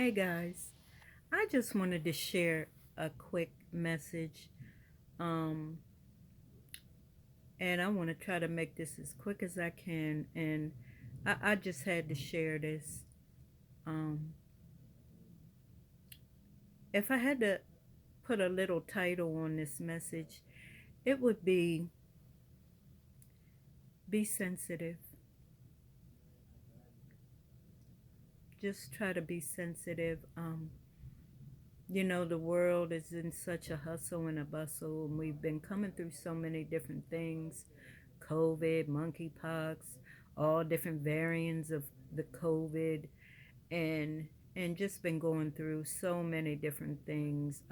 Hey guys, I just wanted to share a quick message. Um, and I want to try to make this as quick as I can. And I just had to share this. Um, if I had to put a little title on this message, it would be sensitive. Just try to be sensitive. The world is in such a hustle and a bustle, and we've been coming through so many different things: COVID, monkeypox, all different variants of the COVID, and and just been going through so many different things.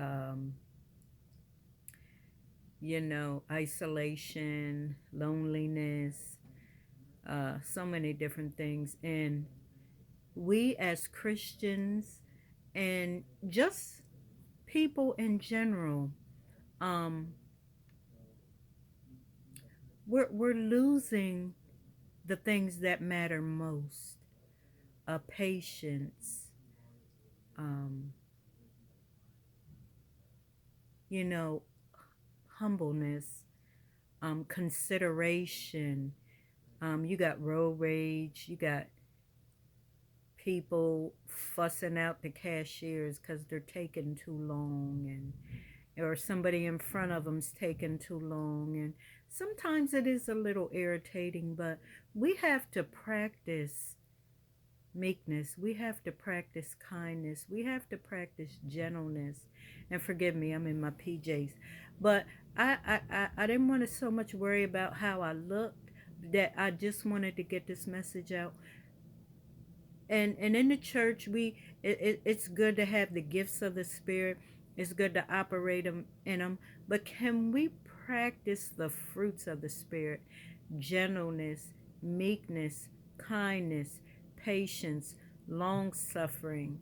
Isolation, loneliness, so many different things, and we as Christians and just people in general, um, we're losing the things that matter most: patience, um, you know, humbleness, consideration. You got road rage. You got people fussing out the cashiers because they're taking too long, and or somebody in front of them's taking too long. And sometimes it is a little irritating, but we have to practice meekness. We have to practice kindness. We have to practice gentleness. And forgive me, I'm in my PJs. But I didn't want to so much worry about how I looked, that I just wanted to get this message out. And in the church, it's good to have the gifts of the Spirit. It's good to operate them in them. But can we practice the fruits of the Spirit? Gentleness, meekness, kindness, patience, long suffering.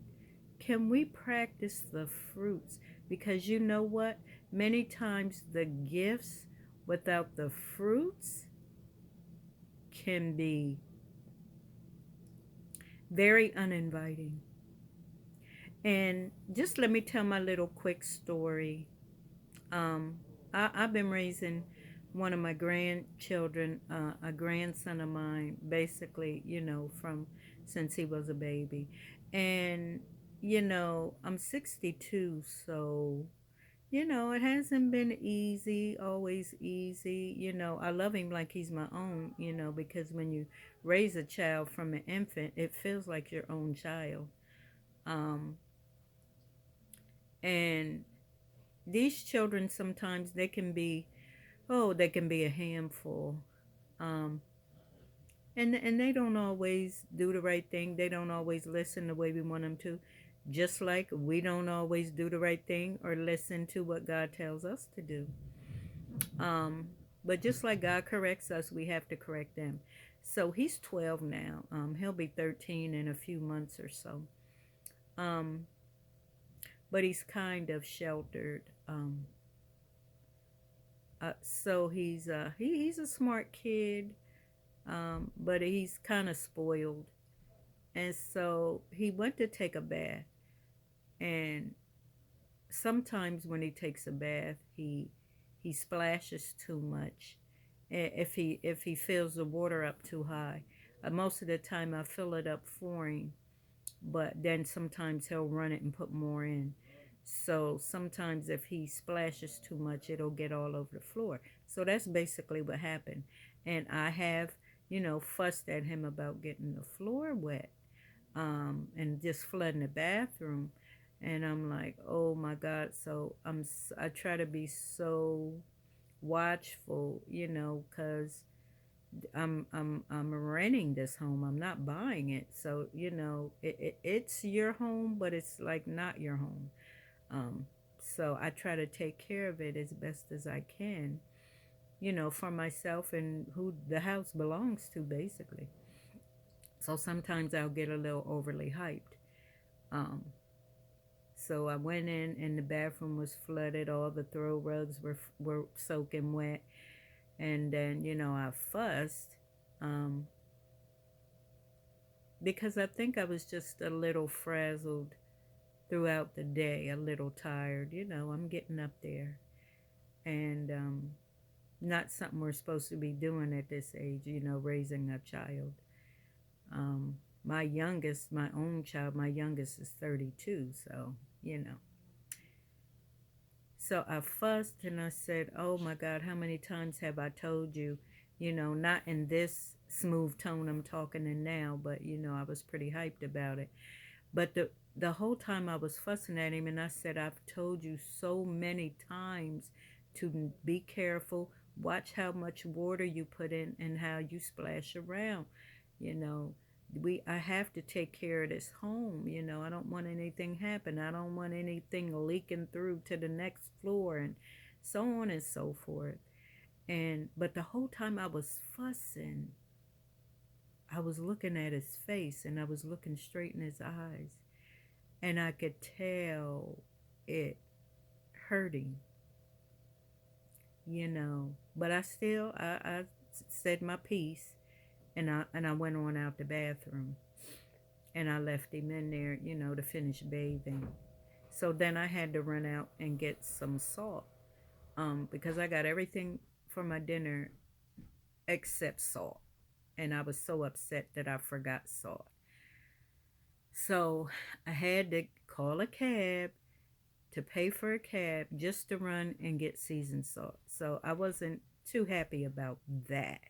Can we practice the fruits? Because you know what? Many times the gifts without the fruits can be very uninviting. And just let me tell my little quick story. Um, I've been raising one of my grandchildren, a grandson of mine, basically, from since he was a baby. And, I'm 62, so, it hasn't been easy, always easy. I love him like he's my own, because when you raise a child from an infant, it feels like your own child. Um, and these children sometimes they can be a handful. um and they don't always do the right thing. They don't always listen the way we want them to, just like we don't always do the right thing or listen to what God tells us to do. um but just like God corrects us, we have to correct them. So he's 12 now. He'll be 13 in a few months or so. um but he's kind of sheltered. So he's a smart kid, but he's kind of spoiled. And so he went to take a bath, and sometimes when he takes a bath, he splashes too much. If he fills the water up too high, most of the time I fill it up for him, but then sometimes he'll run it and put more in. So sometimes if he splashes too much, it'll get all over the floor. So that's basically what happened. And I have, fussed at him about getting the floor wet, and just flooding the bathroom. And I'm like, oh my God. So I try to be so watchful, because I'm renting this home. I'm not buying it. So it's your home, but it's like not your home. Um, so I try to take care of it as best as I can, for myself and who the house belongs to, basically. So sometimes I'll get a little overly hyped. Um, so I went in, and the bathroom was flooded. All the throw rugs were soaking wet, and then I fussed. Um, because I think I was just a little frazzled. throughout the day, a little tired. I'm getting up there. And not something we're supposed to be doing at this age, raising a child. My youngest, my own child, my youngest is 32. So, you know. So I fussed and I said, "Oh my God, how many times have I told you?" Not in this smooth tone I'm talking in now, but I was pretty hyped about it. But the whole time I was fussing at him, and I said, "I've told you so many times to be careful. Watch how much water you put in and how you splash around. You know, I have to take care of this home. I don't want anything happen. I don't want anything leaking through to the next floor and so on and so forth." And but the whole time I was fussing, I was looking at his face and I was looking straight in his eyes, and I could tell it hurting, But I said my piece, and I went on out the bathroom, and I left him in there, to finish bathing. So then I had to run out and get some salt, because I got everything for my dinner except salt, and I was so upset that I forgot salt. So I had to call a cab, to pay for a cab just to run and get seasoned salt. So I wasn't too happy about that.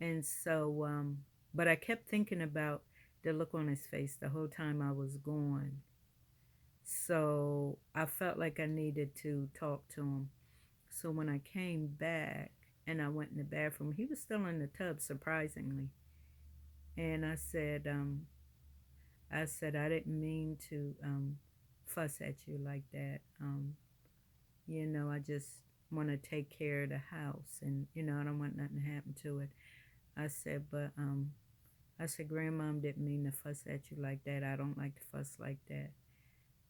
And so, but I kept thinking about the look on his face the whole time I was gone. So I felt like I needed to talk to him. So when I came back and I went in the bathroom, he was still in the tub, surprisingly. And I said, I didn't mean to fuss at you like that. I just want to take care of the house, and I don't want nothing to happen to it. I said, Grandmom didn't mean to fuss at you like that. I don't like to fuss like that.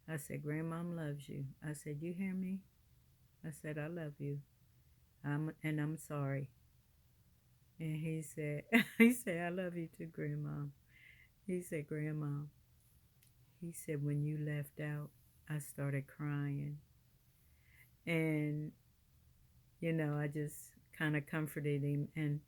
I said, Grandmom loves you. I said, you hear me? I said, I love you. And I'm sorry. And he said, he said, I love you too, Grandmom. He said, Grandmom. He said, when you left out, I started crying. And, I just kind of comforted him. And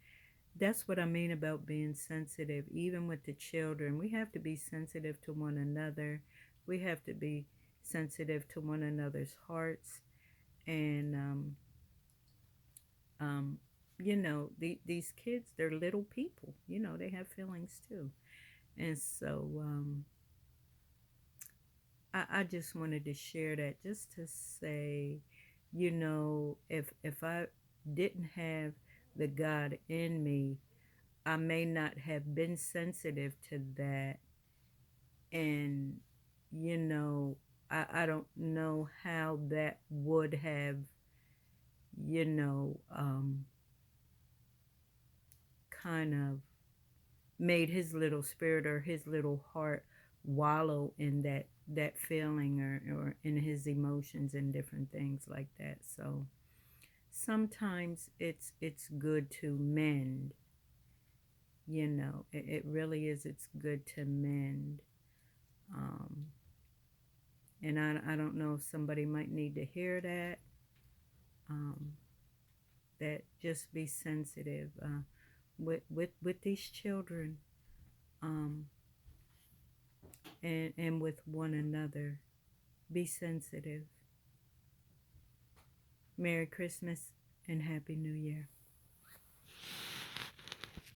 that's what I mean about being sensitive. Even with the children, we have to be sensitive to one another. We have to be sensitive to one another's hearts. And, these kids, they're little people. They have feelings too. And so I just wanted to share that, just to say, if I didn't have the God in me, I may not have been sensitive to that. And, you know, I don't know how that would have, you know, kind of made his little spirit or his little heart wallow in that feeling, or in his emotions and different things like that. So sometimes it's good to mend. It really is. It's good to mend. um, and I don't know if somebody might need to hear that. um, that just be sensitive, with these children, um, and with one another. Be sensitive. Merry Christmas and Happy New Year.